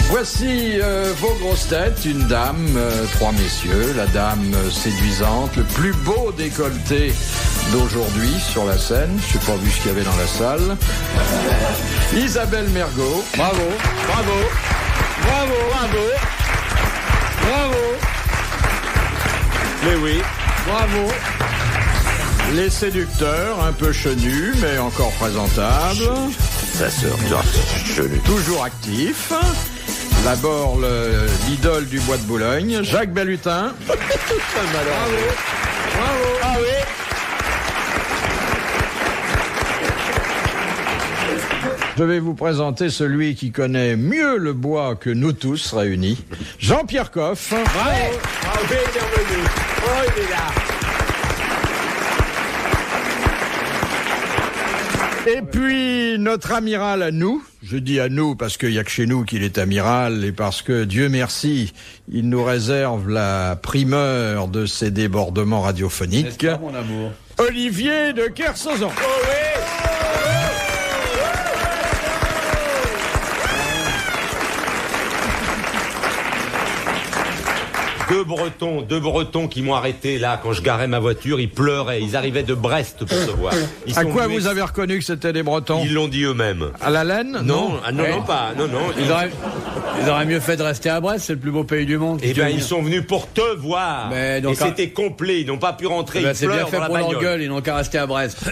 Voici vos grosses têtes, une dame, trois messieurs, la dame séduisante, le plus beau décolleté d'aujourd'hui sur la scène, je n'ai pas vu ce qu'il y avait dans la salle, Isabelle Mergo. Bravo, bravo, bravo, bravo, bravo. Mais oui. Bravo. Les séducteurs, un peu chenus, mais encore présentables. Sa sœur, chenu. Toujours actifs. D'abord l'idole du Bois de Boulogne, Jacques Bellutin. Bravo. Bravo. Ah oui. Je vais vous présenter celui qui connaît mieux le bois que nous tous réunis, Jean-Pierre Coff. Bravo. Bravo, il est revenu. Oh, il est là. Et puis, notre amiral à nous, je dis à nous parce qu'il n'y a que chez nous qu'il est amiral et parce que, Dieu merci, il nous réserve la primeur de ces débordements radiophoniques. N'est-ce pas, mon amour? Olivier de Kersauzon. Oh oui. Deux Bretons qui m'ont arrêté là quand je garais ma voiture, ils pleuraient, ils arrivaient de Brest pour se voir. À quoi vous avez reconnu que c'était des Bretons? Ils l'ont dit eux-mêmes. À la laine? Non, non, Ouais. non, pas, non, non. Ils auraient mieux fait de rester à Brest, c'est le plus beau pays du monde. Eh ben, ils sont venus pour te voir. Mais donc, et c'était complet, ils n'ont pas pu rentrer, ils c'est bien pleurent fait dans la pour leur bagnole. gueule, ils n'ont qu'à rester à Brest.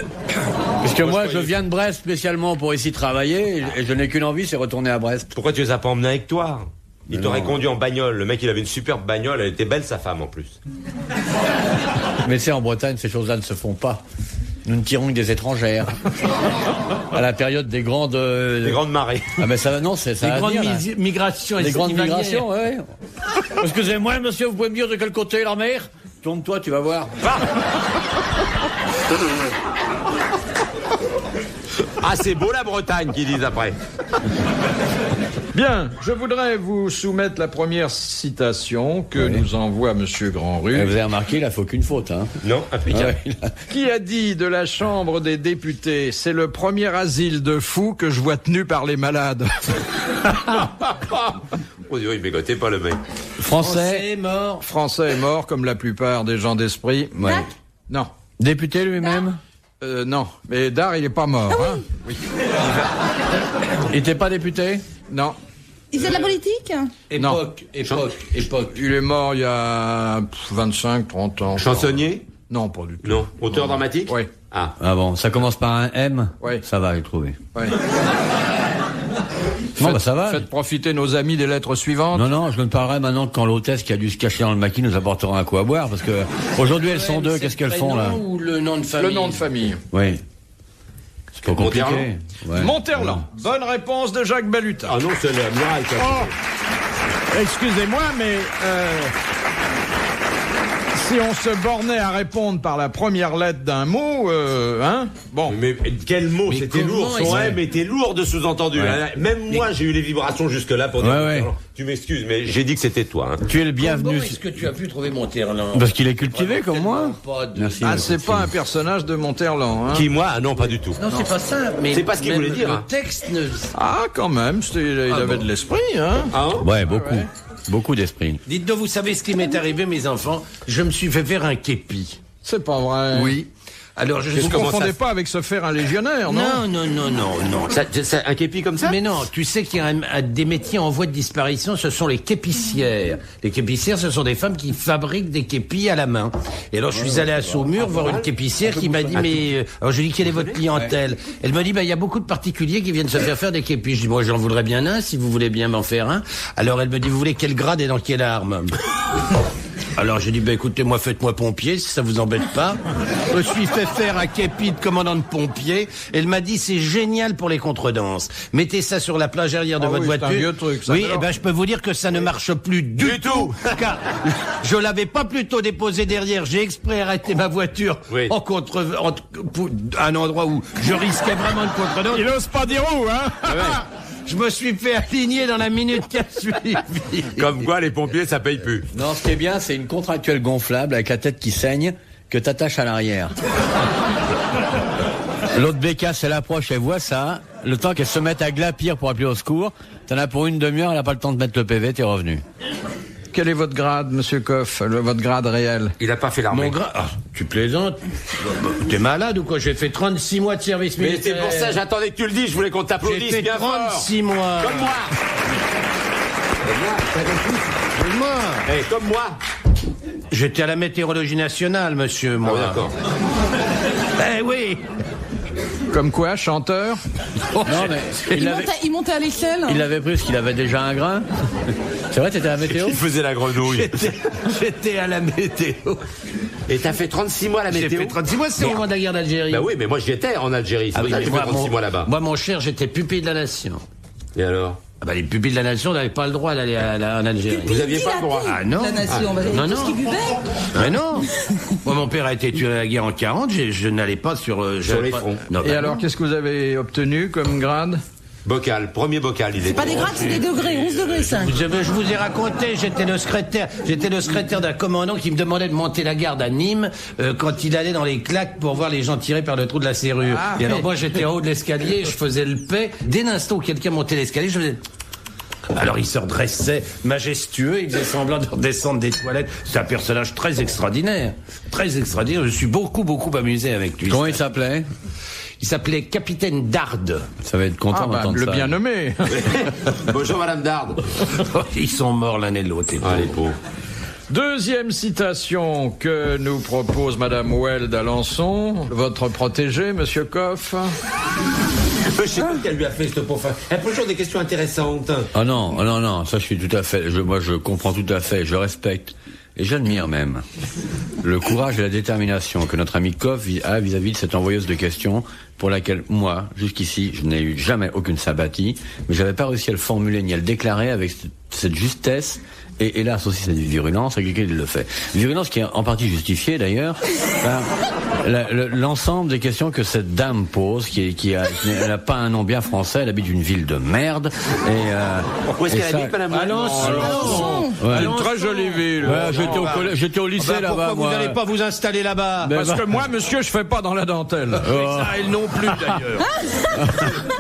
Parce que moi, je viens de Brest spécialement pour ici travailler, et je n'ai qu'une envie, c'est retourner à Brest. Pourquoi tu les as pas emmenés avec toi? Il Mais t'aurait non. conduit en bagnole. Le mec, il avait une superbe bagnole, elle était belle, sa femme, en plus. Mais c'est en Bretagne, ces choses-là ne se font pas. Nous ne tirons que des étrangères. À la période des grandes... Des grandes marées. Ah ben ça va, non, c'est ça. Les va grandes venir, là. migrations. Les grandes estivalières. migrations, ouais. Excusez-moi, monsieur, vous pouvez me dire de quel côté est la mer? Tourne-toi, tu vas voir. Ah, c'est beau la Bretagne, qu'ils disent après. Bien, je voudrais vous soumettre la première citation que nous envoie Monsieur Grandrue. Vous avez remarqué, il a faut qu'une faute, hein. Non, impeccable. Ouais, Qui a dit de la Chambre des députés, c'est le premier asile de fous que je vois tenu par les malades. Oh, il bégotait pas le mec. Français, mort. Français est mort comme la plupart des gens d'esprit. ouais. Non, Député lui-même? non, mais Dard il est pas mort. Hein oui. Il était pas député? Non, Il faisait de la politique? Époque. il est mort il y a 25, 30 ans. Chansonnier? Non, pas du tout. Non. Auteur dramatique? Oui, Ah. Ah bon, ça commence par un M? Ouais. Ça va, j'ai trouvé. oui. Non, bah ça va. Faites profiter nos amis des lettres suivantes. Non, non, je ne parlerai maintenant que quand l'hôtesse qui a dû se cacher dans le maquis nous apportera un coup à boire, parce que aujourd'hui elles sont deux, qu'est-ce qu'elles font là? Ou le nom de famille? Le nom de famille. Oui. C'est pas compliqué. Monterland. Ouais. Monterland. Bonne réponse de Jacques Bellutin. Ah non, c'est l'amiral. Oh, excusez-moi, mais si on se bornait à répondre par la première lettre d'un mot, hein, bon. Mais quel mot, Mais c'était comment lourd, son est-ce- M était lourd de sous-entendu. Ouais. Hein. Même moi, j'ai eu les vibrations jusque-là pour dire... Ouais, ouais. Alors, tu m'excuses, mais j'ai dit que c'était toi. Hein. Tu es le Comment bienvenu. est-ce que tu as pu trouver Monterland? Parce qu'il est cultivé comme moi. Pas de- Merci. Ah, monsieur. c'est pas un personnage de Monterland, hein. Qui, moi? Ah non, pas du tout. Non, c'est pas ça. Mais C'est pas ce qu'il même voulait dire, Le hein. texte ne... Ah, quand même, il avait bon. de l'esprit, hein. Ah, hein? Ouais, beaucoup. Beaucoup d'esprit. Dites-donc, vous savez ce qui m'est arrivé, mes enfants? Je me suis fait faire un képi. C'est pas vrai. Oui. Alors, je Vous suis... confondez pas avec se faire un légionnaire, non? Non. Ça, un képi comme ça? Mais non, tu sais qu'il y a des métiers en voie de disparition, ce sont les képissières. Les képissières, ce sont des femmes qui fabriquent des képis à la main. Et alors, je suis allé à Saumur voir une képissière qui m'a dit, mais... alors, je lui ai dit, quelle est votre clientèle? Elle m'a dit, il y a beaucoup de particuliers qui viennent se faire des képis. Je dis, moi, j'en voudrais bien un, si vous voulez bien m'en faire un. Alors, elle me dit, vous voulez quel grade et dans quelle arme? Alors j'ai dit, écoutez, moi faites-moi pompier, si ça vous embête pas. Je me suis fait faire un képi de commandant de pompier. Elle m'a dit, c'est génial pour les contredanses. Mettez ça sur la plage arrière de Ah votre oui, c'est voiture. un vieux truc, ça. Oui, Alors. je peux vous dire que ça ne marche plus du tout. Car je l'avais pas plutôt déposé derrière. J'ai exprès arrêté ma voiture Oui. pour un endroit où je risquais vraiment une contredanse. Il ose pas dire où, hein? Je me suis fait aligner dans la minute qui a suivi. Comme quoi, les pompiers, ça paye plus. Non, ce qui est bien, c'est une contractuelle gonflable avec la tête qui saigne que t'attaches à l'arrière. L'autre bécasse, elle approche, elle voit ça. Le temps qu'elle se mette à glapir pour appeler au secours, t'en as pour une demi-heure, elle n'a pas le temps de mettre le PV, t'es revenu. Quel est votre grade, monsieur Coff, votre grade réel? Il a pas fait l'armée. Mon grade. Ah, tu plaisantes? T'es malade ou quoi? J'ai fait 36 mois de service Mais militaire. c'est pour ça, j'attendais que tu le dises, je voulais qu'on J'ai t'applaudisse fait bien 36 mois. fort. Comme moi. Comme moi. J'étais à la météorologie nationale, monsieur, moi. Ah, d'accord. Eh oui. Comme quoi, chanteur? Non, mais Il montait à l'échelle. il avait pris parce qu'il avait déjà un grain. C'est vrai, t'étais à la météo? Il faisait la grenouille. J'étais à la météo. Et t'as fait 36 mois à la J'ai météo? fait 36 mois, c'est au moment de la guerre d'Algérie. Bah oui, mais moi j'y étais en Algérie. C'est pour ça que j'ai fait 36 mois là-bas. Moi, mon cher, j'étais pupille de la nation. Et alors? Ah bah, les pupilles de la nation n'avaient pas le droit d'aller en Algérie. Vous aviez pas le droit? Ah non. La nation, non, tout ce non. qu'il buvait. Mais non. Moi, mon père a été tué à la guerre en 40. Je n'allais pas sur les fronts. Non, Et bah alors, non. qu'est-ce que vous avez obtenu comme grade? Bocal, premier bocal, il est. C'est pas des grades, c'est des degrés, 11 degrés 5. Je vous ai raconté, j'étais le secrétaire d'un commandant qui me demandait de monter la garde à Nîmes quand il allait dans les claques pour voir les gens tirer par le trou de la serrure. Ah, et alors moi j'étais en haut de l'escalier, je faisais le paix. Dès l'instant où quelqu'un montait l'escalier, je faisais... Alors il se redressait, majestueux, il faisait semblant de redescendre des toilettes. C'est un personnage très extraordinaire. Très extraordinaire, je suis beaucoup amusé avec lui. Comment il s'appelait? Il s'appelait Capitaine Darde. Ça va être content d'entendre le ça. bien nommé. Bonjour Madame Dard. Ils sont morts l'un et l'autre. les Ah, les pauvres. pauvres. Deuxième citation que nous propose Madame Well d'Alençon, votre protégé, monsieur Coff. Je sais pas ce qu'elle lui a fait, cette pauvre. Elle pose toujours des questions intéressantes. Ah non, ça je suis tout à fait, moi je comprends tout à fait, je respecte et j'admire même le courage et la détermination que notre ami Coff a vis-à-vis de cette envoyeuse de questions pour laquelle moi, jusqu'ici, je n'ai eu jamais aucune sympathie, mais j'avais pas réussi à le formuler ni à le déclarer avec cette justesse et hélas aussi cette virulence avec laquelle il le fait. Virulence qui est en partie justifiée d'ailleurs par l'ensemble des questions que cette dame pose, elle n'a pas un nom bien français, elle habite une ville de merde. Où est-ce qu'elle habite, Madame Well? Alençon. Ouais. Une très jolie ville. Ouais, j'étais au lycée là-bas. Pourquoi vous n'allez pas vous installer là-bas? Parce que moi, monsieur, je fais pas dans la dentelle. Ça, elle non plus d'ailleurs.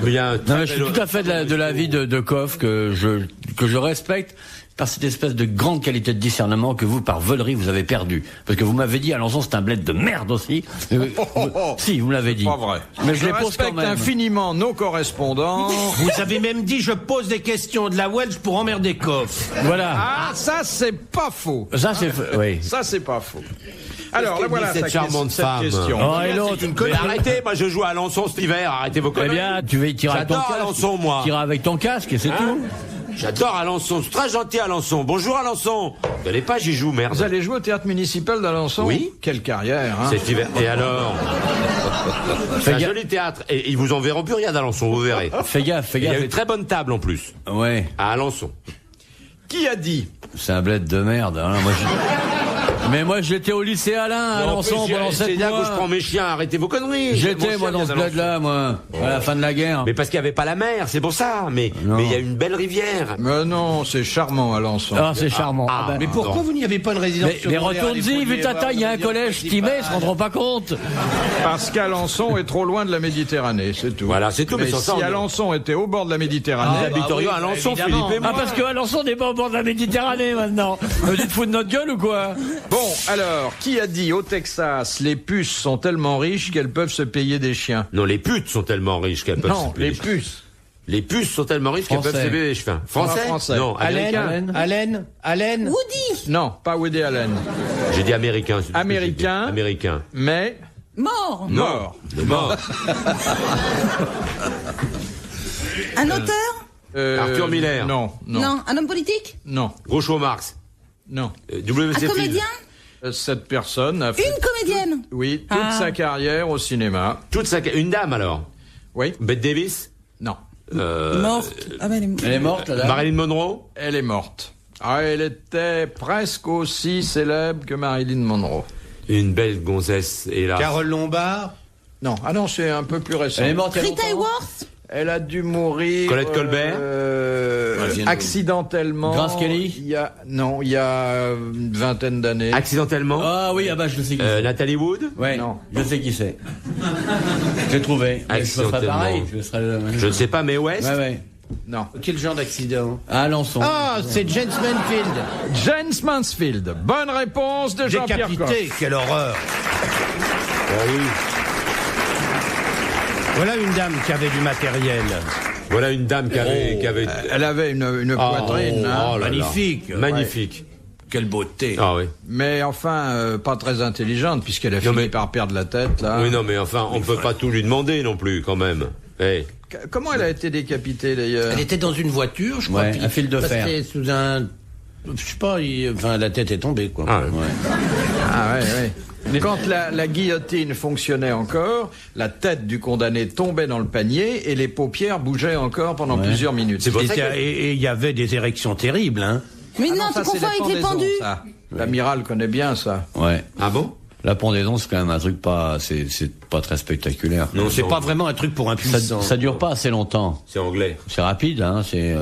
Bien. Non, mais je suis tout à fait de l'avis de Coff que je respecte par cette espèce de grande qualité de discernement que vous, par volerie, vous avez perdu. Parce que vous m'avez dit, Alençon, c'est un bled de merde aussi. Si, vous me l'avez dit. Pas vrai. Mais je je les pose respecte quand même. infiniment nos correspondants. Vous avez même dit je pose des questions de la Welsh pour emmerder Coff. Voilà. Ah, ça, c'est pas faux. Ça, c'est... Oui. Ça, c'est pas faux. Alors, là, qu'elle voilà dit, cette charmante cette femme question. Oh, et l'autre. Mais arrêtez, moi je joue à Alençon cet hiver, arrêtez vos Eh conneries. bien, tu vas y tirer avec ton J'adore casque. Alençon, moi. Tu iras avec ton casque et c'est tout. J'adore Alençon, c'est très gentil Alençon. Bonjour Alençon. Vous allez pas, j'y joue, merde. Vous allez jouer au théâtre municipal d'Alençon? Oui. Quelle carrière, hein. Cet hiver. Et alors? C'est un gaffe. joli théâtre. Et ils vous enverront plus rien d'Alençon, vous verrez. Fais gaffe. Il y a une très bonne table en plus, Ouais. à Alençon. Qui a dit? C'est un bled de merde. Hein. Mais moi, j'étais au lycée Alain, à Alençon, pendant 7 C'est là mois. que je prends mes chiens, arrêtez vos conneries. J'étais, Mon moi, chien dans ce vient bled-là, moi, à la fin de la guerre. Mais parce qu'il n'y avait pas la mer, c'est pour ça. Mais Non. il y a une belle rivière. Mais non, c'est charmant, Alençon. Ah, c'est charmant. Ah, ben, Mais pourquoi vous n'y avez pas une résidence mais secondaire à retourne-y, l'École vu ta taille, il y a un collège Timé, ils se rendront pas compte. Parce qu'Alençon est trop loin de la Méditerranée, c'est tout. Voilà, c'est tout. Mais Mais sans ça, si on est- Alençon était au bord de la Méditerranée, Nous habiterions à Alençon, évidemment. Philippe et moi. Ah, parce que Alençon n'est pas au bord de la Méditerranée, maintenant. Vous dites foutre de notre gueule ou quoi? Bon, alors, qui a dit au Texas, les puces sont tellement riches qu'elles peuvent se payer des chiens? Non, les putes sont tellement riches qu'elles peuvent Non, se payer les des puces. Les puces sont tellement riches qu'elles Français. peuvent se payer des chiens. Français? Français. Non, américain. Allen. Woody, Non, pas Woody Allen. J'ai dit américain. c'est tout ce que j'ai dit. Américain. Américain. Mais mort. mort. Le mort. Un auteur? Arthur Miller. Non, non, Non. Un homme politique? non, Groucho Marx. non. W.C. Un Fields. comédien? Cette personne a fait, Une comédienne? oui, toute Ah. sa carrière au cinéma. Une dame alors. Oui, Bette Davis. non. Morte. Ah ben, Elle est morte, là. Marilyn Monroe. Elle est morte. Ah, elle était presque aussi célèbre que Marilyn Monroe. Une belle gonzesse, hélas. Carole Lombard. Non, ah non, c'est un peu plus récent. Elle est morte il y a Rita longtemps. Hayworth? Elle a dû mourir. Colette Colbert accidentellement. Grace Kelly. Il y a une vingtaine d'années. Accidentellement. Ah oui, je le sais qui c'est. Nathalie Wood. Ouais, Non. je sais qui c'est. J'ai trouvé. Je ferai pareil. Je ne sais pas, mais West. Ouais. Non. Quel genre d'accident? À Alençon. Ah, c'est James Mansfield. James Mansfield. Bonne réponse de Jean-Pierre Coff. Décapité, quelle horreur. Voilà une dame qui avait du matériel. Voilà une dame qui avait. Elle avait une poitrine, hein. oh là là. Magnifique. Magnifique. Quelle beauté. Ah oui. Mais enfin, pas très intelligente, puisqu'elle a fini par perdre la tête, là. Oui, non, mais enfin, on peut pas tout lui demander non plus, quand même. Hey. Comment elle a été décapitée, d'ailleurs? Elle était dans une voiture, je crois. Ouais, puis un fil de fer. passait sous un... Je sais pas, la tête est tombée, quoi. Ah, ouais. Quand la guillotine fonctionnait encore, la tête du condamné tombait dans le panier et les paupières bougeaient encore pendant plusieurs minutes. C'est pour ça Et il y avait des érections terribles, hein. Mais Ah non, ça, tu c'est confonds avec les pendaisons, pendus. ça. L'amiral connaît bien ça. Ouais. Ah bon? La pendaison, c'est quand même un truc c'est pas très spectaculaire. Non, C'est pas vraiment un truc pour un puissant. Ça dure pas assez longtemps. C'est anglais. C'est rapide, hein. C'est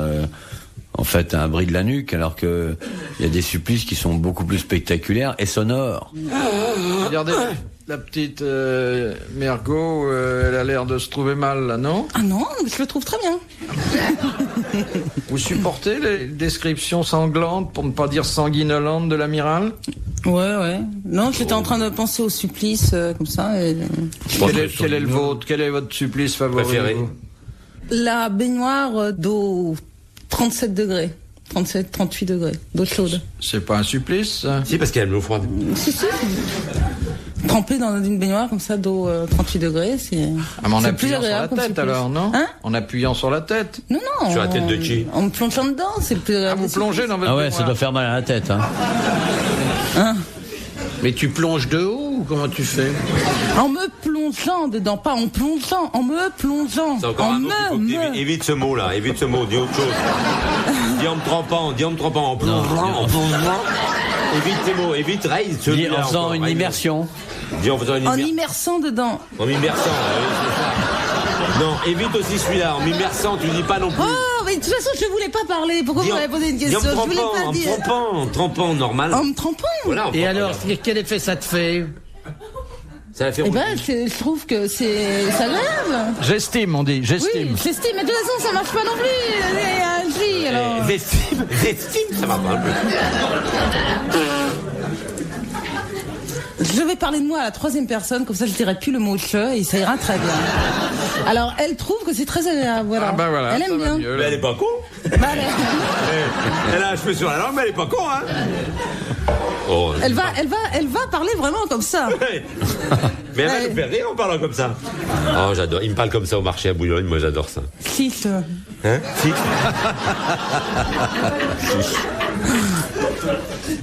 en fait un bris de la nuque, alors que il y a des supplices qui sont beaucoup plus spectaculaires et sonores. Regardez, la petite Mergot, elle a l'air de se trouver mal, là, non? Ah non, je le trouve très bien. Vous supportez les descriptions sanglantes, pour ne pas dire sanguinolentes, de l'amiral? Ouais. Non, j'étais en train de penser au supplice, comme ça. Et... Quel est le vôtre? Quel est votre supplice favori? Préféré. vous La baignoire d'eau 37 degrés. 37, 38 degrés. D'eau chaude. C'est pas un supplice, ça? Si, parce qu'elle a l'eau froide. Si. Tremper dans une baignoire comme ça d'eau 38 degrés, c'est. Ah, mais en c'est plus appuyant sur la agréable comme tête, supplice. alors, non? Hein? En appuyant sur la tête? Non. Sur la tête de qui? En me plongeant dedans, c'est le plus Ah, agréable. vous plongez dans votre Ah ouais, ça baignoire. doit faire mal à la tête, hein. Mais tu plonges de haut ou comment tu fais? En me plongeant dedans, pas en plongeant, en me plongeant. C'est encore en un mot qu'il faut que me. évite ce mot-là, évite ce mot, dis autre chose. Dis en me trempant, en plongeant. Évite ces mots, évite raise En celui-là. faisant encore, une raise. immersion. Dis en faisant une En immersion. immersant dedans. En m'immersant, oui, c'est ça. Non, évite aussi celui-là, en m'immersant, tu dis pas non plus. Oh, mais de toute façon, je voulais pas parler. Pourquoi vous m'avez posé une question? Je voulais pas dire. En trempant, normal. En me trempant. Voilà, Et alors, quel effet ça te fait? ça va faire Eh ben, je trouve que c'est agréable. J'estime, on dit, Oui, j'estime. j'estime. Mais de toute façon, ça marche pas non plus. Si, alors. J'estime, ça va pas un peu. Je vais parler de moi à la troisième personne, comme ça je dirai plus le mot che et ça ira très bien. Alors, elle trouve que c'est très agréable, voilà. Ah bah voilà, elle ça aime va bien. mieux, Mais là. elle est pas con. Bah, Elle a un cheveu sur la langue, mais elle est pas con, hein. Oh, elle va parler vraiment comme ça. mais elle va Ouais. nous faire rire en parlant comme ça. Oh, j'adore. Il me parle comme ça au marché à Boulogne, moi j'adore ça. Chiche. Hein? Si.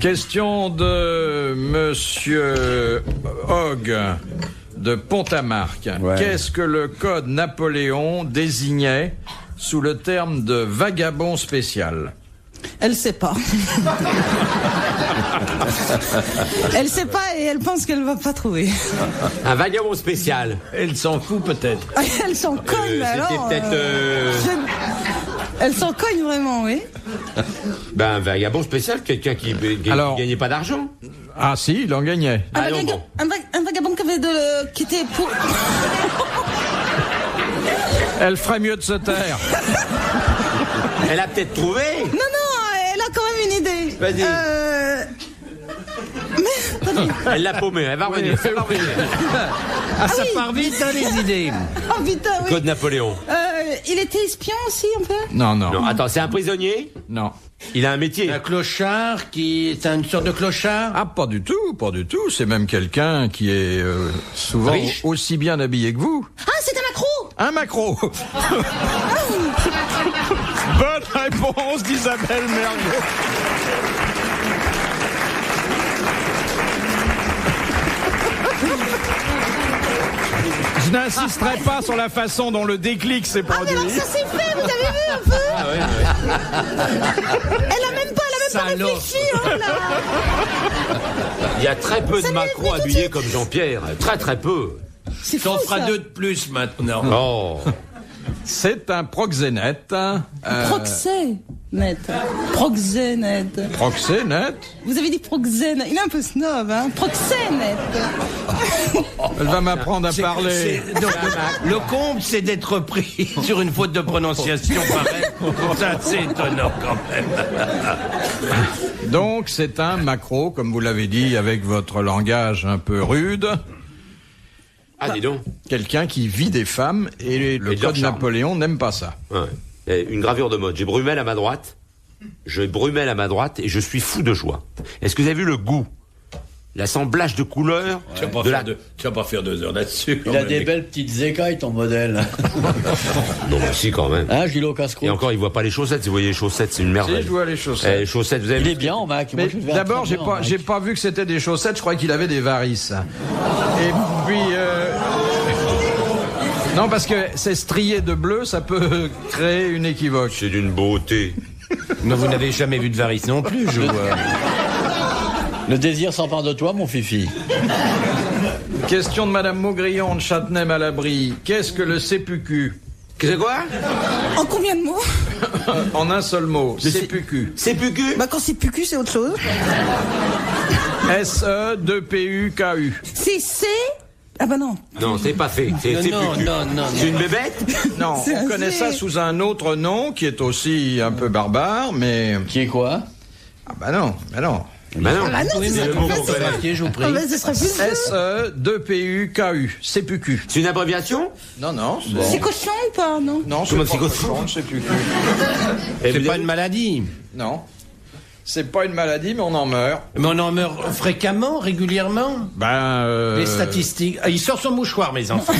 Question de Monsieur Hogg de Pont-à-Marc. Ouais. Qu'est-ce que le code Napoléon désignait sous le terme de vagabond spécial? Elle sait pas. Elle sait pas et elle pense qu'elle va pas trouver. Un vagabond spécial. Elle s'en fout peut-être. Elle s'en cogne, mais alors. C'était peut-être. Elle s'en cogne vraiment, oui. Ben, un vagabond spécial, quelqu'un qui Alors- gagnait pas d'argent. Ah si, il en gagnait. Ah non, bon. Un vagabond qui était pour. Elle ferait mieux de se taire. Elle a peut-être trouvé. Non, elle a quand même une idée. Vas-y. Elle l'a paumé, elle va revenir. Elle va revenir. Ah, ça part vite, hein, les idées. Oh putain, oui. Code Napoléon. Il était espion aussi, un peu. Non, non, Non, attends, c'est un prisonnier. non. Il a un métier. Un clochard qui est une sorte de clochard. Ah, pas du tout, pas du tout. C'est même quelqu'un qui est souvent Riche. aussi bien habillé que vous. Ah, c'est un macro. Un macro. Bonne réponse d'Isabelle Mergo. Je n'insisterai pas sur la façon dont le déclic s'est Ah, mais produit. alors ça s'est fait, vous avez vu un peu. Ah ouais. Elle a même pas Salope. réfléchi, oh là. Il y a très peu de Ça macros m'est venu tout de habillés suite. comme Jean-Pierre. Très peu. C'est fou, T'en feras ça. 2 de plus maintenant. Oh. C'est un proxénète. Proxé. Proxénète. Proxénète. Vous avez dit proxénète. Il est un peu snob, hein. Proxénète. Elle va m'apprendre à parler. Donc, le comble, c'est d'être pris sur une faute de prononciation pareille. Ça, c'est étonnant quand même. Donc, c'est un macro, comme vous l'avez dit, avec votre langage un peu rude. Ah, dis donc. Quelqu'un qui vit des femmes et le Et de leur code charme. Napoléon n'aime pas ça. Ouais. Et une gravure de mode. J'ai Brumel à ma droite. Et je suis fou de joie. Est-ce que vous avez vu le goût? L'assemblage de couleurs. Tu vas pas faire 2 heures là-dessus. Il a des belles petites écailles, ton modèle. Non, mais si, quand même. Hein, Gilot Casse-Croûte? Et encore, il voit pas les chaussettes. Si vous voyez les chaussettes, c'est une Si, merveille. je vois les chaussettes. Les chaussettes, vous avez Il vu est bien en Mac. Mais Moi, je le verrai d'abord, très bien en Mac. j'ai pas vu que c'était des chaussettes, je croyais qu'il avait des varices. Et puis... Non, parce que c'est strié de bleu, ça peut créer une équivoque. C'est d'une beauté. Mais vous n'avez jamais vu de varice non plus, je vois. Le désir s'empare de toi, mon fifi. Question de Madame Maugrillon de Châtenay-Malabry. Qu'est-ce que le CPQ? C'est quoi? En combien de mots? En un seul mot, CPQ. C'est plus que. Bah, quand c'est PQ, c'est autre chose. S-E-2-P-U-K-U. C'est C. Ah bah non. Non, c'est pas fait. C'est Non, plus que. non. C'est une bébête? Non, C'est on un connaît G. ça sous un autre nom qui est aussi un peu barbare, mais... Qui est quoi? Ah bah non, bah non. Bah non. Ah non, Oui, c'est mais le mot ça. qu'on connaît, je vous prie. Ah bah, ce serait plus dur. S-E-2-P-U-K-U. CPQ. C'est une abréviation? Non, non. C'est cochon ou pas, non? Non, Comment c'est c'est pas cochon cochon, CPQ. C'est pas une maladie. Non. C'est pas une maladie, mais on en meurt. Mais on en meurt fréquemment, régulièrement. Les statistiques. Ah, il sort son mouchoir, mes enfants.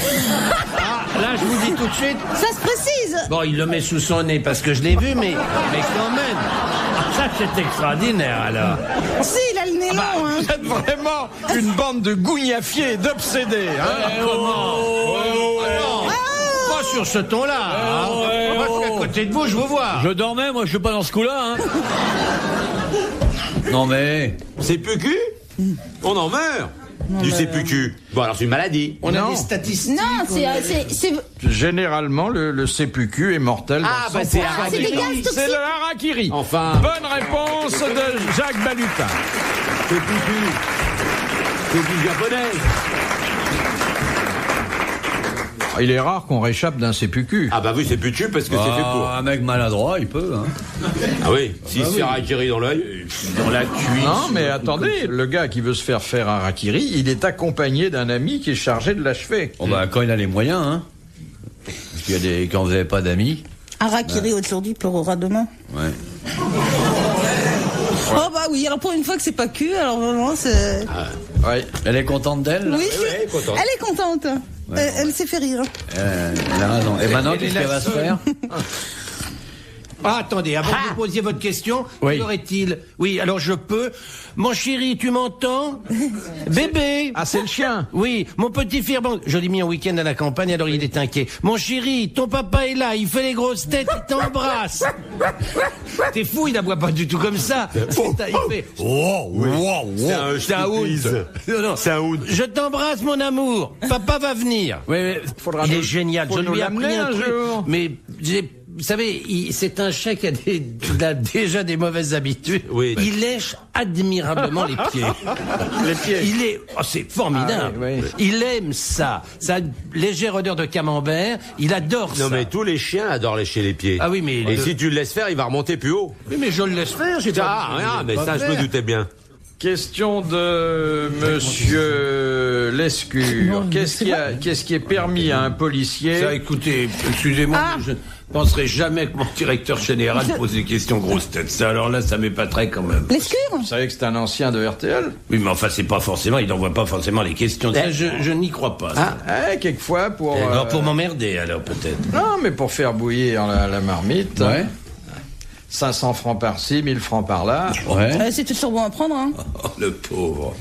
Ah, là, je vous dis tout de suite. Ça se précise. Bon, il le met sous son nez parce que je l'ai vu, mais quand même. Ah, ça, c'est extraordinaire, alors. Si, il a le nez long, hein. Vous êtes vraiment une bande de gougnafiers et d'obsédés, hein. Pas sur ce ton-là. Hein. Moi, je suis à côté de vous, je vous vois. Je dormais, moi, je suis pas dans ce coup-là, hein. Non, mais... C'est plus que? On en meurt. Du CPQ. Bon, alors c'est une maladie. On a Non. des statistiques. Non, c'est... Généralement, le CPQ est mortel. Ah, dans bah 100% c'est des des cas. gaz toxiques. C'est le harakiri. Enfin. Bonne réponse de Jacques Balutin. CPQ. C'est du japonais. Il est rare qu'on réchappe d'un CPQ. Ah bah oui, c'est plus parce que c'est fait pour. Un mec maladroit, il peut, hein. Ah oui, s'il se fait harakiri dans l'œil. Dans la cuisse. Non, mais attendez, le gars qui veut se faire harakiri, il est accompagné d'un ami qui est chargé de l'achever. Bon, bah, quand il a les moyens, hein. Parce qu'il y a des... Quand vous n'avez pas d'amis... Harakiri aujourd'hui, pleurera demain. Ouais. Oh bah oui, alors pour une fois que c'est pas cul, alors vraiment c'est... Ouais. Elle est contente d'elle, là? Oui, ouais, contente. elle est contente. Elle s'est fait rire. Elle a raison. Et maintenant, qu'est-ce qu'elle va se faire? Ah, attendez, avant que vous posiez votre question, Oui. qu'aurait-il? Oui, alors je peux. Mon chéri, tu m'entends? Bébé! Ah, c'est le chien. Oui, mon petit firban. Je l'ai mis en week-end à la campagne, alors il est inquiet. Mon chéri, ton papa est là, il fait les grosses têtes, il t'embrasse. T'es fou, il n'aboie pas du tout comme ça. Il fait... C'est un hound. Non, non. C'est un hound. Je t'embrasse, mon amour. Papa va venir. Oui, mais... Il est génial. faut Je nous lui ai appris l'amener un un truc. jour. Mais vous savez, c'est un chien qui a, il a déjà des mauvaises habitudes. Oui. Il lèche admirablement les pieds. Les pieds. Il est, c'est formidable. Ah oui, oui. Il aime ça. Ça a une légère odeur de camembert. Il adore ça. Non mais tous les chiens adorent lécher les pieds. Ah oui, mais Et si tu le laisses faire, il va remonter plus haut. Oui, mais je le laisse faire. J'ai Ah, rien, mais ça je me doutais bien. Question de Monsieur Lescure. Qu'est-ce qui est permis à un policier? Ça, écoutez, excusez-moi, mais je ne penserai jamais que mon directeur général pose des questions grosses têtes. Ça, alors là, ça m'épaterait quand même. L'escure? Vous savez que c'est un ancien de RTL? Oui, mais enfin, c'est pas forcément, il n'envoie pas forcément les questions. Ça, je n'y crois pas. ça. Quelquefois pour... Alors, pour m'emmerder, alors, peut-être. Non, mais pour faire bouillir la marmite. Ouais. 500 francs par-ci, 1000 francs par-là. Ouais. C'est toujours bon à prendre, hein. Oh, le pauvre.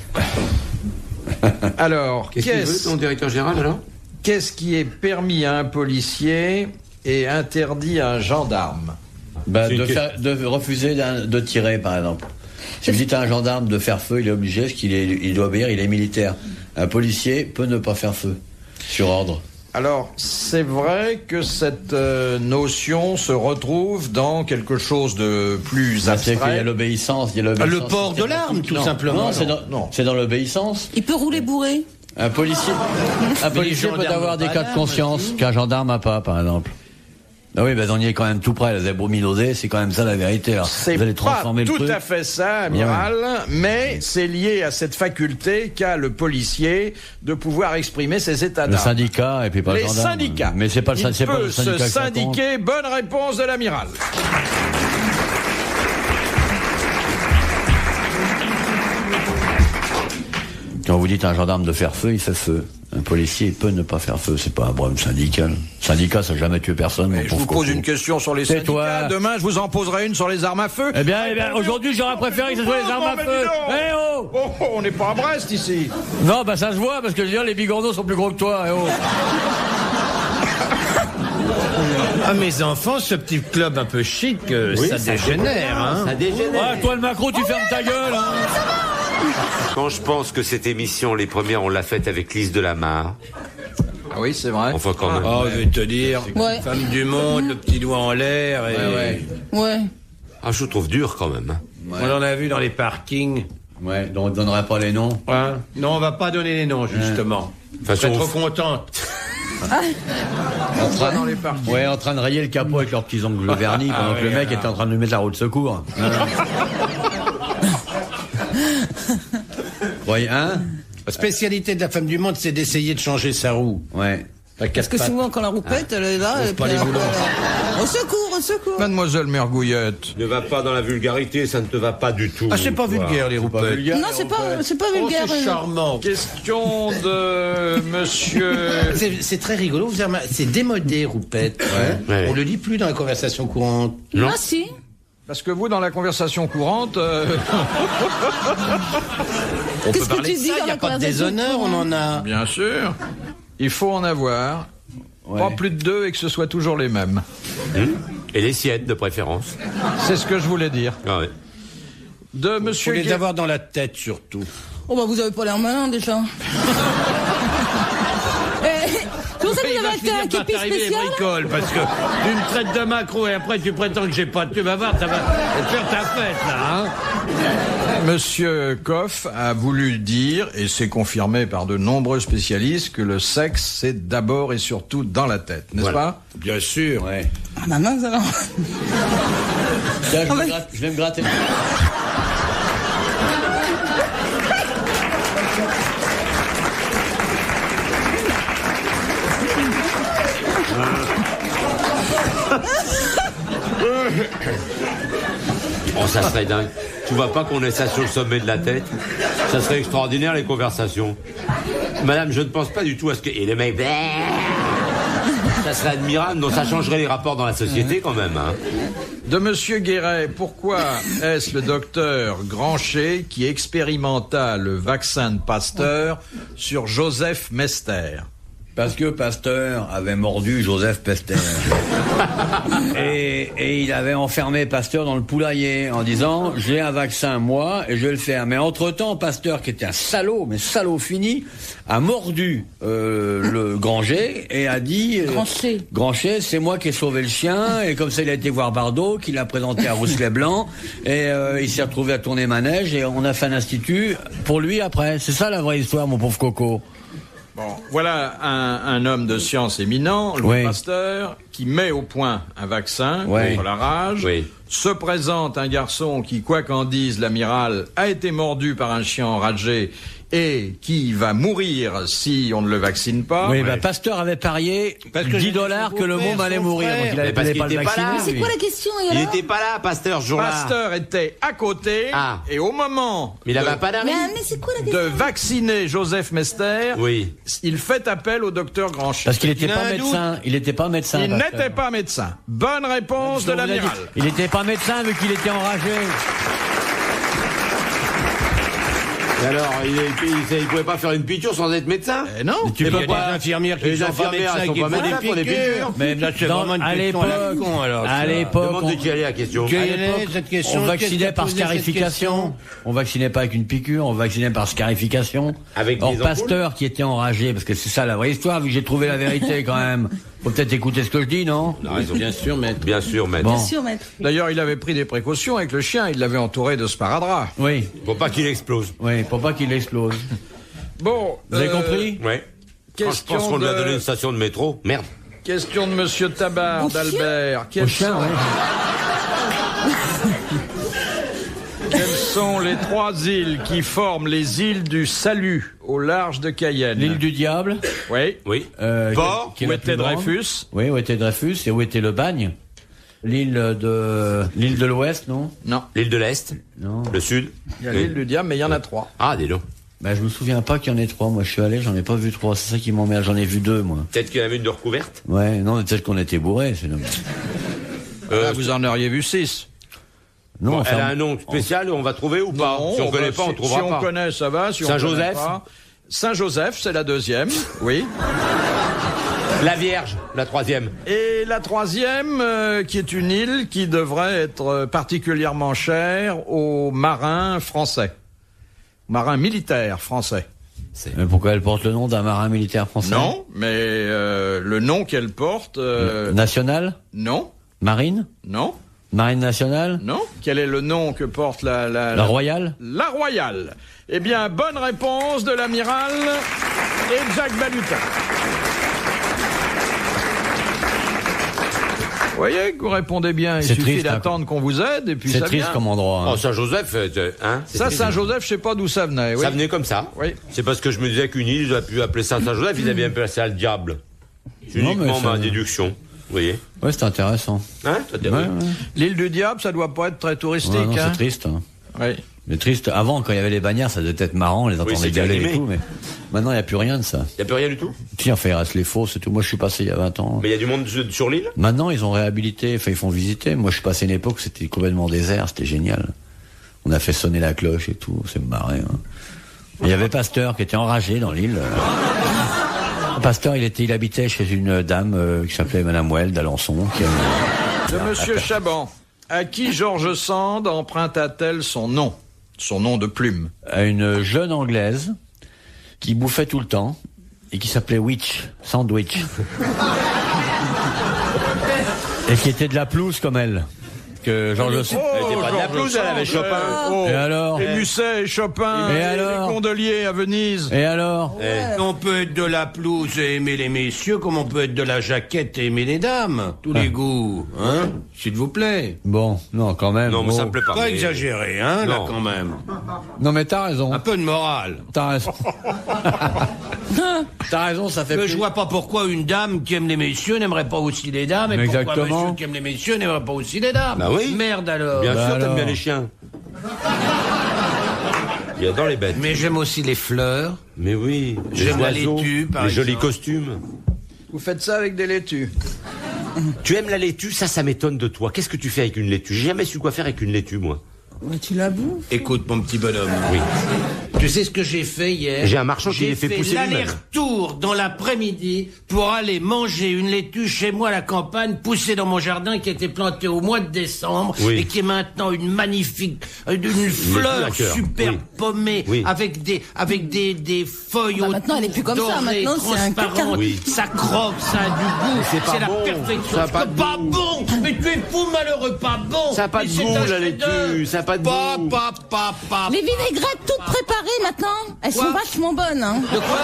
Alors, Qu'est-ce qu'il veut, ton directeur général, alors? qu'est-ce qui est permis à un policier et interdit à un gendarme? Bah, C'est de refuser de tirer, par exemple. Si vous dites à un gendarme de faire feu, il est obligé, parce qu'il il doit obéir, il est militaire. Un policier peut ne pas faire feu, sur ordre. Alors, c'est vrai que cette notion se retrouve dans quelque chose de plus C'est qu'il y a abstrait. l'obéissance. Le port de l'arme, tout simplement. Non, c'est dans l'obéissance. Il peut rouler bourré. Un policier peut gendarmes avoir des ont cas pas de conscience d'armes, qu'un gendarme n'a pas, par exemple. Ah oui, on y est quand même tout près, la zébrominodée, c'est quand même ça la vérité. Alors, C'est vous allez pas transformer le tout truc. à fait ça, amiral, mais c'est lié à cette faculté qu'a le policier de pouvoir exprimer ses états Le d'âme. syndicat et puis pas Les le gendarme. syndicats. Mais c'est pas le Il c'est pas peut le se syndicat que ça compte. syndiquer. Bonne réponse de l'amiral. Quand vous dites à un gendarme de faire feu, il fait feu. Un policier, il peut ne pas faire feu. C'est pas un problème syndical. Syndicat, ça n'a jamais tué personne. mon Je vous pauvre pose coco. une question sur les syndicats. Tais-toi. Demain, je vous en poserai une sur les armes à feu. Eh bien, aujourd'hui, j'aurais préféré que ce soit les armes à mais feu. dis donc. Eh oh! Oh, on n'est pas à Brest ici. Non, bah ça se voit, parce que je veux dire, les bigorneaux sont plus gros que toi. Eh oh! Ah, mes enfants, ce petit club un peu chic, ça dégénère, hein. Ça dégénère. Ah, toi, le macro, tu fermes ta gueule, hein! Quand je pense que cette émission, les premières, on l'a faite avec Lise Delamarre. Ah oui, c'est vrai. Enfin, quand même. Oh, je vais te dire, Ouais. femme du monde, le petit doigt en l'air, et... Ouais. Ah, je le trouve dur quand même. On en a vu dans les parkings. Ouais, donc on ne donnerait pas les noms. Hein. Non, on va pas donner les noms, justement. De toute Je serais façon, trop contente. Dans les parcs. Ouais, en train de rayer le capot avec leurs petits ongles vernis pendant que le mec était en train de lui mettre la roue de secours. Voyez, hein? La spécialité de la femme du monde, c'est d'essayer de changer sa roue. Ouais. Parce que souvent, quand la roupette, elle est là, et pas puis les boulons. au secours, au secours. Mademoiselle Mergouillette. ne va pas dans la vulgarité, ça ne te va pas du tout. Ah, c'est pas toi. vulgaire, les roupettes. Non, c'est pas Oh, vulgaire. c'est charmant. Question de monsieur. C'est très rigolo. Vous avez c'est démodé, roupette. Ouais. On le lit plus dans la conversation courante. Non. Ah, si. Parce que vous, dans la conversation courante, On Qu'est-ce peut que parler tu de dis ça, dans il n'y a la pas de conversation déshonneur, on en a. bien sûr, il faut en avoir. Ouais. Pas plus de 2 et que ce soit toujours les mêmes. Et les siennes, de préférence. C'est ce que je voulais dire. Ah ouais. De Faut monsieur les Gué- avoir dans la tête, surtout. Oh, bah, vous avez pas l'air malin, déjà. Comment ça, vous avez acheté un képi t'arriver les spécial? bricoles, parce que tu me traites de macro et après tu prétends que j'ai pas de... Tu vas voir, ça va faire ta fête, là, hein. Monsieur Koff a voulu dire, et c'est confirmé par de nombreux spécialistes, que le sexe, c'est d'abord et surtout dans la tête, n'est-ce Voilà. pas? Bien sûr. Ouais. Ah, bah mince, alors. Tiens, je vais me gratter. Oh, ça serait dingue. Tu vois pas qu'on ait ça sur le sommet de la tête? Ça serait extraordinaire, les conversations. Madame, je ne pense pas du tout à ce que... Et les mecs... Ça serait admirable, non, ça changerait les rapports dans la société quand même, hein. De monsieur Guéret, pourquoi est-ce le docteur Granchet qui expérimenta le vaccin de Pasteur sur Joseph Mester? Parce que Pasteur avait mordu Joseph Pester. et il avait enfermé Pasteur dans le poulailler en disant j'ai un vaccin moi et je vais le faire. Mais entre-temps, Pasteur, qui était un salaud, mais salaud fini, a mordu le Granger et a dit Granchet, c'est moi qui ai sauvé le chien. Et comme ça, il a été voir Bardot, qui l'a présenté à Rousselet-Blanc et il s'est retrouvé à tourner manège et on a fait un institut pour lui après. C'est ça la vraie histoire, mon pauvre Coco. Bon, voilà un homme de science éminent, Louis Oui. Pasteur, qui met au point un vaccin Oui. contre la rage. Oui. Se présente un garçon qui, quoi qu'en dise l'amiral, a été mordu par un chien enragé et qui va mourir si on ne le vaccine pas. Oui, bah Pasteur avait parié Parce que j'ai $10 que le monde allait mourir. Donc il Mais avait parce pas qu'il le était pas vacciner. là. C'est lui. quoi la question, et Il alors? n'était pas là, Pasteur, ce jour-là. Pasteur était à côté Ah. et au moment Mais il avait pas d'arrêt. Mais c'est quoi la de question? vacciner Joseph Mester, Oui. il fait appel au docteur Granchet. Parce qu'il n'était Il a pas un médecin. Il n'était pas médecin. Il Pasteur. n'était pas médecin. Bonne réponse de On vous l'a dit. l'amiral. Il n'était pas médecin vu qu'il était enragé. Et alors, il pouvait pas faire une piqûre sans être médecin? Non. Il y a des infirmières qui sont pas médecins qui font des piqûres. Mais là, c'est vraiment une à question l'époque, alors. à l'époque, Demande de qui allait la question. Cette question, on vaccinait par scarification. On vaccinait pas avec une piqûre, on vaccinait par scarification. Avec Or, des ampoules. Pasteur qui était enragé, parce que c'est ça la vraie histoire, vu que j'ai trouvé la vérité quand même. Faut peut-être écouter ce que je dis, non? Non, raison. Bien sûr, maître. Bien sûr, maître. Bon. Bien sûr, maître. D'ailleurs, il avait pris des précautions avec le chien. Il l'avait entouré de sparadrap. Oui, Faut pas qu'il explose. oui, pour pas qu'il explose. Bon. Vous avez compris? Ouais. Je Question pense qu'on lui a de- donné une station de métro. Merde. Question de Monsieur Tabar Au chien d'Albert. Au chien, oui. Quelles sont les 3 îles qui forment les îles du Salut au large de Cayenne? L'île du diable. Oui. Oui. Port, qui est où la plus était grande. Dreyfus? Oui, où était Dreyfus et où était le bagne? L'île de l'Ouest, non? Non. L'île de l'Est. Non. Le Sud. Il y a l'île du Diable, mais il y en a 3. Ah, dis donc. Ben, je me souviens pas qu'il y en ait 3. Moi, je suis allé, j'en ai pas vu 3. C'est ça qui m'emmerde. J'en ai vu 2, moi. Peut-être qu'il y en avait une de recouverte. Ouais, non, mais peut-être qu'on était bourrés, c'est dommage. Là, vous en auriez vu 6. Non, Bon, enfin, elle a un nom spécial, on va trouver ou pas? Si on connaît pas, on trouvera Si on pas. connaît, ça va. Si on Saint-Joseph. connaît pas- Saint-Joseph, c'est la 2e. Oui. La Vierge, la 3e. Et la 3e, qui est une île qui devrait être particulièrement chère aux marins français. Marins militaires français. mais pourquoi elle porte le nom d'un marin militaire français? Non, mais le nom qu'elle porte... National? Non, Marine? non, Marine nationale? non. Quel est le nom que porte La Royale? La Royale. Eh bien, bonne réponse de l'amiral et Jacques Balutin. Vous voyez que vous répondez bien, il C'est suffit triste, hein. d'attendre qu'on vous aide et puis C'est ça triste vient. comme endroit. hein. Oh, Saint-Joseph, hein? Ça, Saint-Joseph, je sais pas d'où ça venait. Oui. Ça venait comme ça. Oui. C'est parce que je me disais qu'une île, ils auraient pu appeler ça Saint-Joseph, ils avaient bien placé ça le diable. C'est Non, uniquement mais ça- ma déduction. Vous voyez? Ouais, c'est intéressant. Hein? T'as dit Ouais, oui. ouais. L'île du Diable, ça doit pas être très touristique. Ouais, non, hein. c'est triste. hein. Oui. Mais triste. Avant, quand il y avait les bagnards, ça devait être marrant, on les entendait c'était gueuler et animé. tout, mais maintenant, il n'y a plus rien de ça. Y a plus rien du tout? Si, enfin, il reste les faux, c'est tout. Moi, je suis passé il y a 20 ans. Mais il y a du monde sur l'île? Maintenant, ils ont réhabilité, enfin, ils font visiter. Moi, je suis passé une époque, c'était complètement désert, c'était génial. On a fait sonner la cloche et tout, c'est marré. Hein. Il y avait Pasteur qui était enragé dans l'île. Pasteur, il habitait chez une dame qui s'appelait Madame Well d'Alençon. De Monsieur Chaban. À qui George Sand emprunta-t-elle son nom? Son nom de plume. À une jeune Anglaise qui bouffait tout le temps et qui s'appelait Witch, Sandwich. Et qui était de la pelouse comme elle. Que Georges Sand. Elle était pas de la pelouse, elle avait Chopin. Oh, Et alors et Musset et Chopin. Et les alors Gondoliers à Venise. Et alors On peut être de la pelouse et aimer les messieurs, comme on peut être de la jaquette et aimer les dames. Tous les goûts, hein? S'il vous plaît. Bon, non, quand même. Non, mais bon. ça me plaît pas. Pas mais- exagéré, hein, là, Non. quand même. Non, mais t'as raison. Un peu de morale. T'as raison. T'as raison, ça fait Mais plus. je vois pas pourquoi une dame qui aime les messieurs n'aimerait pas aussi les dames, et Mais pourquoi un exactement. monsieur qui aime les messieurs n'aimerait pas aussi les dames. Bah oui. Merde alors. Bien Bah sûr, t'aimes alors. bien les chiens. Il adore les bêtes. Mais j'aime aussi les fleurs. Mais oui. J'aime les la oiseaux, laitue, par les jolis exemple. costumes. Vous faites ça avec des laitues. Tu aimes la laitue, ça m'étonne de toi. Qu'est-ce que tu fais avec une laitue? J'ai jamais su quoi faire avec une laitue, moi. Mais tu la bouffes. Écoute, mon petit bonhomme. Oui. Tu sais ce que j'ai fait hier? J'ai un marchand qui les fait pousser J'ai fait lui-même. l'aller-retour dans l'après-midi pour aller manger une laitue chez moi à la campagne, poussée dans mon jardin, qui était plantée au mois de décembre Oui. et qui est maintenant une magnifique, une fleur à cœur. super Oui. pommée Oui. avec des feuilles Bah, maintenant, elle est plus comme ça. dorées, Maintenant, c'est un transparentes. caca. Oui. Ça croque, ça a du goût. c'est pas la bon. perfection. Ça a pas de Pas goût. bon. Mais tu es fou, malheureux, pas bon. Ça a pas Mais de c'est goût, un la laitue. chef-d'œuvre. Ça a pas de Pa, goût. pa, pa, pa. Les vinaigrettes toutes préparées maintenant, elles sont Quoi vachement bonnes. Hein. De quoi?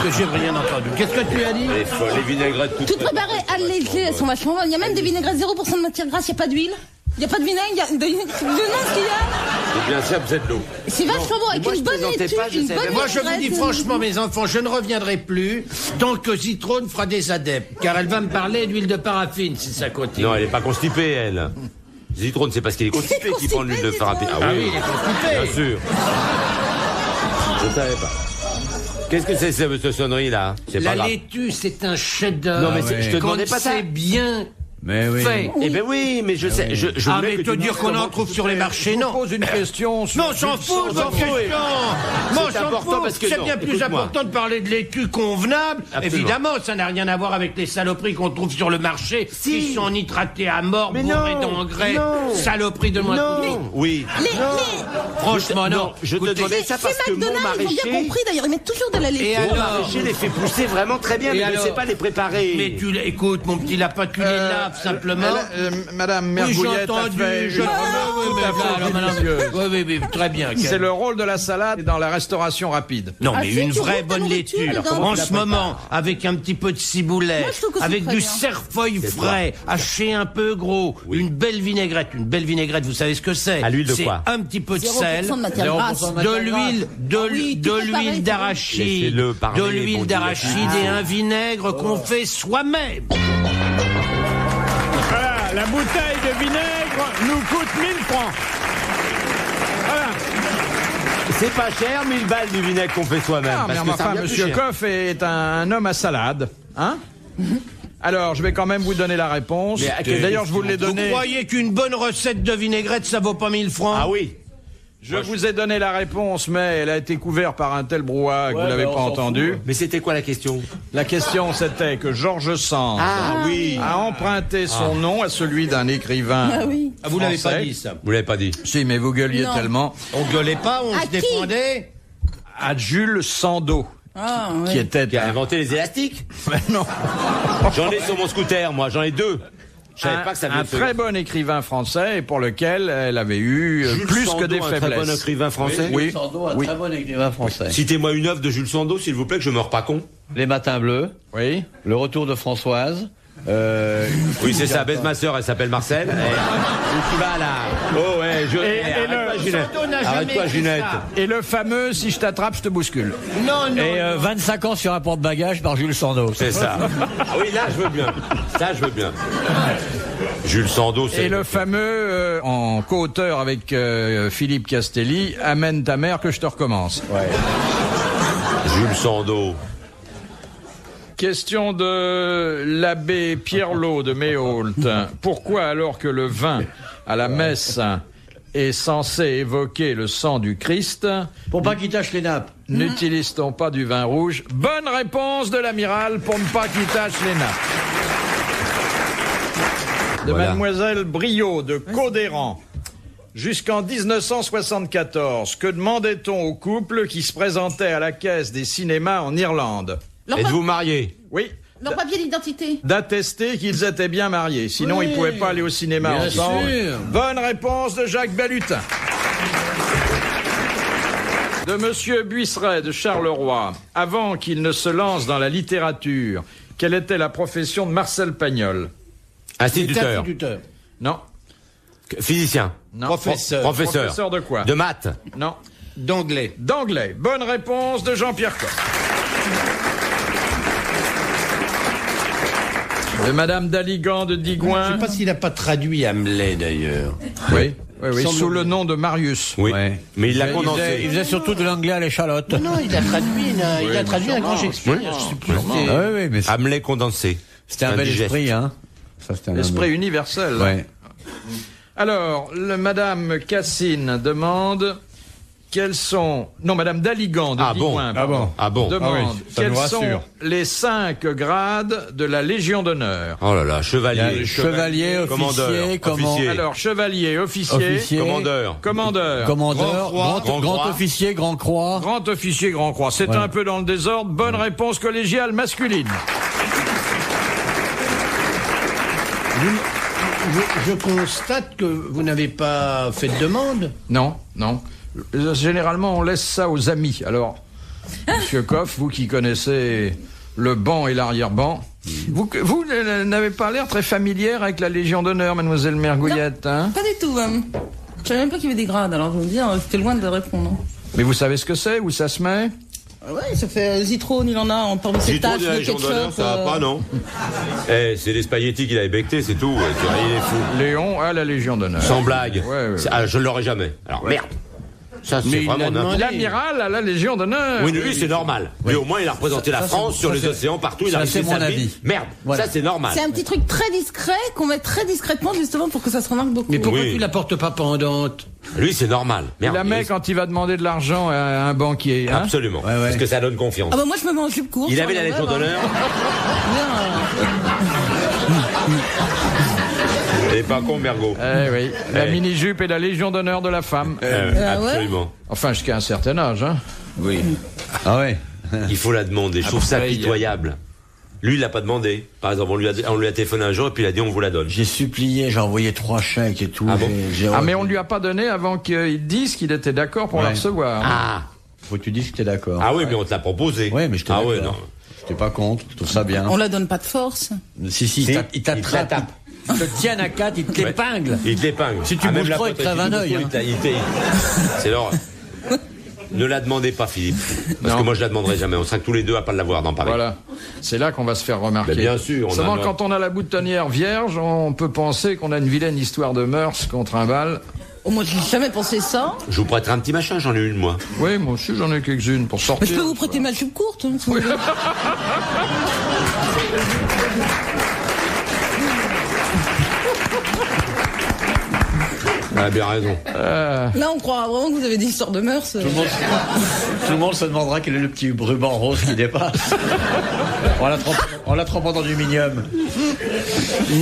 Que j'ai rien entendu. Qu'est-ce que tu as dit? Les folles, les vinaigrettes Toutes préparées allégées, elles sont vachement bonnes. Il y a même des vinaigrettes 0% de matière grasse, il n'y a pas d'huile. Il n'y a pas de vinaigre, il y a de non, ce qu'il y a. C'est bien ça, vous êtes l'eau. C'est vachement bon, avec moi, une je bonne plaisantais laitue, pas, je une savais. bonne Moi, je vous dis vinaigrette. franchement, mes enfants, je ne reviendrai plus tant que Zitrone fera des adeptes. Car elle va me parler d'huile de paraffine si ça continue. Non, elle est pas constipée, elle. Zitrone, c'est parce qu'il est constipé qu'il prend de l'huile de constipé, farapé. Zitrone. Ah oui, il est constipé. Bien sûr. Je savais pas. Qu'est-ce que c'est cette sonnerie là? C'est pas La grave. laitue, c'est un chef-d'œuvre. Non, mais je te Qu'on demandais ne pas ça. sait bien Mais oui. Fait. Eh ben oui, mais je sais. Je Ah, voulais mais que te tu dire dises qu'on comment en trouve tu sur les marchés, Je non. pose une question. Non, on s'en fout de votre question. Moi, on C'est s'en important fout. parce que C'est non, bien plus écoute-moi. important de parler de l'écu convenable. Absolument. Évidemment, ça n'a rien à voir avec les saloperies qu'on trouve sur le marché, qui sont nitratées à mort, Mais bourrées non, d'engrais. non. Saloperies de moins. Non. Oui. Franchement, non. Je te Écoutez, demandais ça parce que mon McDonald's, ils ont bien maraîcher. compris d'ailleurs, ils mettent toujours de la laitue. Et Mon alors maraîcher les fait pousser vraiment très bien, Et mais je ne alors sais pas les préparer. Mais écoute, mon petit lapin, tu les laves simplement. Madame Oui, Mergouillette j'ai a entendu. fait une Oui, très bien. C'est le rôle de la salade dans la restauration rapide. Non, Ah, mais si, une tu vraie rompes ta bonne nourriture, laitue. dedans. En ce moment, avec un petit peu de ciboulette, Moi, je trouve que c'est avec très du bien. cerfeuil frais, haché un peu gros, une belle vinaigrette. Une belle vinaigrette, vous savez ce que c'est? À l'huile de C'est quoi? un petit peu de 0% sel, de matière grasse. de l'huile, oui, de tout est pareil, l'huile d'arachide, Laissez-le parler, de l'huile bon d'arachide Dieu. et un vinaigre qu'on fait soi-même. Voilà, la bouteille de vinaigre nous coûte 1000 francs. Voilà. C'est pas cher, 1000 balles du vinaigre qu'on fait soi-même. Ah, mais parce que ça enfin, revient plus Monsieur cher. Coff est un homme à salade, hein? Alors, je vais quand même vous donner la réponse. Mais à quelle D'ailleurs, je vous l'ai Vous donné. croyez qu'une bonne recette de vinaigrette, ça vaut pas 1000 francs? Ah oui. Je vous ai donné la réponse, mais elle a été couverte par un tel brouhaha que vous l'avez pas entendu. Mais c'était quoi la question? La question, c'était que Georges Sand Oui. a emprunté son nom à celui d'un écrivain. Ah oui. Ah, vous l'avez pas français. dit, ça. Vous l'avez pas dit. Si, mais vous gueuliez Non. tellement. On gueulait pas, on À se qui défendait. À Jules Sandeau, Ah, qui oui. était Qui a inventé les élastiques? non, J'en ai sur mon scooter, moi, j'en ai 2. Je savais pas que ça venait un de ce- très bon écrivain français et pour lequel elle avait eu Jules plus Sandeau, que des un faiblesses. très bon écrivain français. Oui. Sando, un Oui. très bon écrivain français. Citez-moi une œuvre de Jules Sandeau, s'il vous plaît, que je meurs pas con. Les matins bleus, Oui. le retour de Françoise. Oui, c'est ça, baise ma sœur, elle s'appelle Marcel. Et tu vas là. Oh ouais, arrête-toi, Ginette. Sandeau n'a jamais Arrête-toi, écrit Ginette. ça. Et le fameux si je t'attrape, je te bouscule. Non, non. Et 25 ans sur un porte-bagages par Jules Sandeau. C'est ça. Ah oui, là, je veux bien. Ça, je veux bien. Jules Sandeau, c'est. Et le fameux, en co-auteur avec Philippe Castelli, Amène ta mère que je te recommence. Jules Sandeau. Question de l'abbé Pierrelot de Méhault. Pourquoi, alors que le vin à la messe est censé évoquer le sang du Christ, Pour pas qu'il tâche les nappes. n'utilise-t-on pas du vin rouge? Bonne réponse de l'amiral pour ne pas qu'il tâche les nappes. De Voilà. mademoiselle Briot de Codéran. Jusqu'en 1974, que demandait-on aux couples qui se présentaient à la caisse des cinémas en Irlande? Êtes-vous marié? Oui, Leur papier d'identité. d'attester qu'ils étaient bien mariés. Sinon, ils ne pouvaient pas aller au cinéma Bien ensemble. sûr. Bonne réponse de Jacques Balutin. De Monsieur Buisseret de Charleroi. Avant qu'il ne se lance dans la littérature, quelle était la profession de Marcel Pagnol? Instituteur. Instituteur. Non. Physicien. Non. Professeur. Professeur. Professeur de quoi? De maths. Non. D'anglais. D'anglais. Bonne réponse de Jean-Pierre Coff. De Madame Daligan de Je Digoin. sais pas s'il a pas traduit Hamlet, d'ailleurs. Oui, oui, oui, Sans sous doute. le nom de Marius. Oui. Ouais. Mais il l'a Il condensé. faisait surtout de l'anglais à l'échalote. Non, il a traduit, il a traduit un grand Shakespeare. Je sais plus. c'était- Ah oui, mais Hamlet condensé. c'était un bel Indigeste. esprit, hein. Ça, c'était un L'esprit universel. Ouais. Alors, Madame Cassine demande quels sont... Non, Madame Daligan de Ah bon. Digoin, Ah pardon, bon. Ah bon. demande Ah oui, ça quels nous sont rassure. les 5 grades de la Légion d'honneur. Oh là là, Il y a chevalier. chevalier, commandeur, officier, officier. Alors, chevalier, officier, Officier. Commandeur. commandeur, commandeur, Grand croix. officier, grand croix. grand officier, grand croix. C'est Ouais. un peu dans le désordre. Bonne réponse collégiale masculine. Je constate que vous n'avez pas fait de demande. Non, non. Généralement, on laisse ça aux amis. Alors, Monsieur Coff, vous qui connaissez le banc et l'arrière-banc, vous n'avez pas l'air très familière avec la Légion d'honneur, Mademoiselle Mergouillette, hein? Pas du tout. Je savais même pas qu'il y avait des grades, alors je veux dire, c'était loin de répondre. Mais vous savez ce que c'est, où ça se met? Ouais, ça fait Zitrone, il en a parmi ses Citron tâches de la de Légion d'honneur, ketchup. ça va pas, non? Eh, c'est les spaghettis qu'il a ébectés, c'est tout. Il est fou. Léon à la Légion d'honneur. Sans blague. Ouais, ouais. Ah, je l'aurais jamais. Alors, merde. Ça, c'est Mais il vraiment a demandé. n'importe L'amiral à la Légion d'honneur. Oui, lui, c'est normal. Lui, au moins, il a représenté la France sur les océans, partout. Il a ça, réussi c'est mon sa vie. avis. Merde, Voilà. ça, c'est normal. C'est un petit truc très discret qu'on met très discrètement justement pour que ça se remarque beaucoup. Mais pourquoi Oui. tu la portes pas pendante? Lui, c'est normal. Il Merde. la met quand il va demander de l'argent à un banquier. Hein. Absolument. Ouais, ouais. Parce que ça donne confiance. Ah bah moi je me mets en jupe courte. Il avait la Légion d'honneur. Et pas con, Bergot. Eh oui, la Eh. mini-jupe et la Légion d'honneur de la femme. Ah ouais. Absolument. Enfin, jusqu'à un certain âge. Hein. Oui. Ah ouais. Il faut la demander. Je trouve ça Après, il y a- pitoyable. Lui, il l'a pas demandé. Par exemple, on lui a téléphoné un jour et puis il a dit on vous la donne. J'ai supplié, j'ai envoyé 3 chèques et tout. Ah bon Ah, mais on ne lui a pas donné avant qu'il dise qu'il était d'accord pour la Ouais. recevoir. Ah. Faut que tu dises que t'es d'accord. Ah oui, mais on te l'a proposé. Ouais, mais je t'ai Ah d'accord. ouais, non. J'étais pas contre, je trouve ça bien. On la donne pas de force. Si, Si, il il te la t'attrape. tape. Il te tienne à 4, il t'épingle. Il te l'épingle. Si tu même bouges la trop, il te pote, crève un tu œil, bouges trop, C'est l'horreur. Ne la demandez pas, Philippe. Parce Non. que moi, je la demanderai jamais. On sera que tous les deux à pas l'avoir dans Paris. Voilà. C'est là qu'on va se faire remarquer. Mais bien sûr, on Seulement, a- quand on a la boutonnière vierge, on peut penser qu'on a une vilaine histoire de mœurs contre un bal. Oh, moi j'ai jamais pensé ça. Je vous prêterai un petit machin, j'en ai une, moi. Oui, moi aussi, j'en ai quelques-unes pour Mais sortir. je peux vous prêter ma jupe courte. Hein, si vous voulez. Elle a bien raison. Là on croira vraiment que vous avez des histoires de mœurs. Tout le monde se demandera quel est le petit ruban rose qui dépasse. On la trempe en aluminium.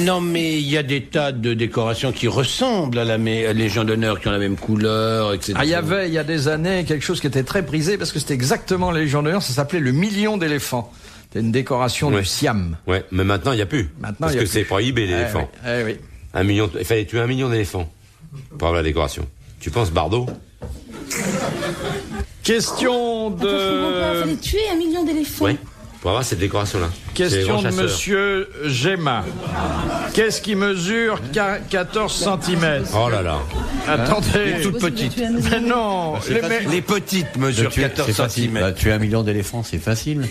Non, mais il y a des tas de décorations qui ressemblent à la Légion d'honneur, qui ont la même couleur, etc. Ah, il y a des années, quelque chose qui était très prisé parce que c'était exactement la Légion d'honneur, ça s'appelait le million d'éléphants. C'était une décoration Ouais. du Siam. Ouais, mais maintenant, il n'y a plus. Maintenant, Parce il y a que plus. c'est prohibé, l'éléphant. Eh oui. Il fallait tuer 1 million d'éléphants pour avoir la décoration. Tu penses, Bardot? Question Attends, je comprends pas. de... Fallait tuer 1 million d'éléphants. Ouais. Pour avoir cette décoration-là. C'est les Question grands de chasseurs. monsieur Gemma. Qu'est-ce qui mesure 14 cm? Oh là là. Attendez. Toute petite. Mais non. Les petites mesurent 14 cm. Bah, tuer 1 million d'éléphants, c'est facile.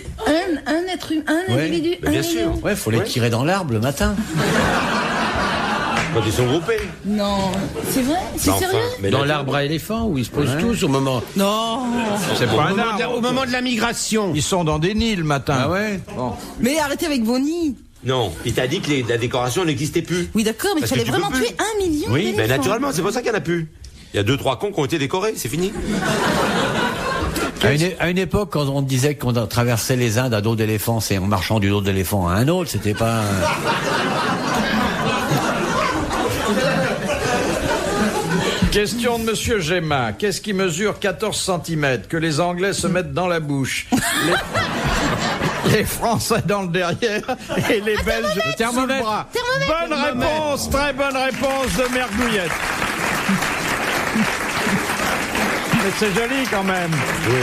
Un être humain, un Ouais. individu, Bah, un bien million. sûr. Ouais, faut les tirer dans l'arbre le matin. Quand ils sont groupés. Non, c'est vrai, c'est Bah, enfin, sérieux. mais Dans là- l'arbre à éléphants, où ils se posent tous au moment... Non. C'est pas un arbre. Au moment de la migration. Ils sont dans des nids le matin. Ah ouais. Bon. Mais arrêtez avec vos nids. Non, il t'a dit que la décoration n'existait plus. Oui, d'accord, mais il Parce que fallait tu peux vraiment plus. tuer 1 million Oui, d'éléphants. mais naturellement, c'est pour ça qu'il n'y en a plus. Il y a 2-3 cons qui ont été décorés, c'est fini. À une époque, quand on disait qu'on traversait les Indes à dos d'éléphant, c'est en marchant du dos d'éléphant à un autre, c'était pas... Question de monsieur Gemma. Qu'est-ce qui mesure 14 cm que les Anglais se mettent dans la bouche? Les Français dans le derrière et les Belges sous le bras. Bonne réponse, très bonne réponse de Mergouillette. Mais c'est joli quand même.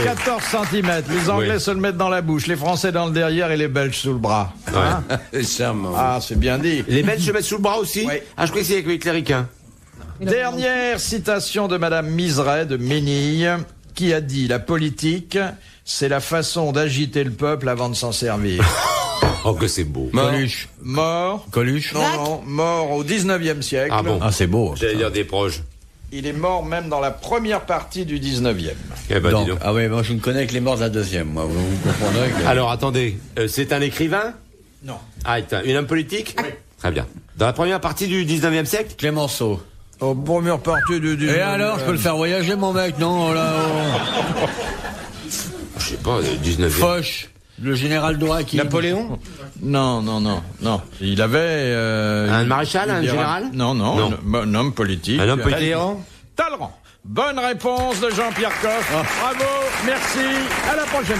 14 cm. Les Anglais Oui. se le mettent dans la bouche, les Français dans le derrière et les Belges sous le bras. Hein? C'est charmant. Ah, c'est bien dit. Les Belges se mettent sous le bras aussi. Oui. Ah, je croyais que c'était avec les ricains. Dernière citation de Madame Miseret de Ménille, qui a dit « La politique, c'est la façon d'agiter le peuple avant de s'en servir. Oh, que c'est beau. Coluche. » Mort. Coluche. Non, mort au 19e siècle. Ah bon. Ah, c'est beau. J'allais dire des proches. Il est mort même dans la première partie du 19e. Eh ben, dis Donc, donc. ah ouais, moi je ne connais que les morts de la deuxième, moi. Vous comprendrez que... Alors, attendez. C'est un écrivain? Non. Ah, un homme politique? Très bien. Dans la première partie du 19e siècle? Clémenceau. Au première partie du 19e. Et alors, je peux le faire voyager, mon mec, non là, Je sais pas, 19e. Foch, le général Dourak. Napoléon? Non. Il avait... Un maréchal, un il dira- général? Non. Non. Un homme politique. Un homme politique. Talleyrand. Bonne réponse de Jean-Pierre Coff. Bravo, merci. À la prochaine.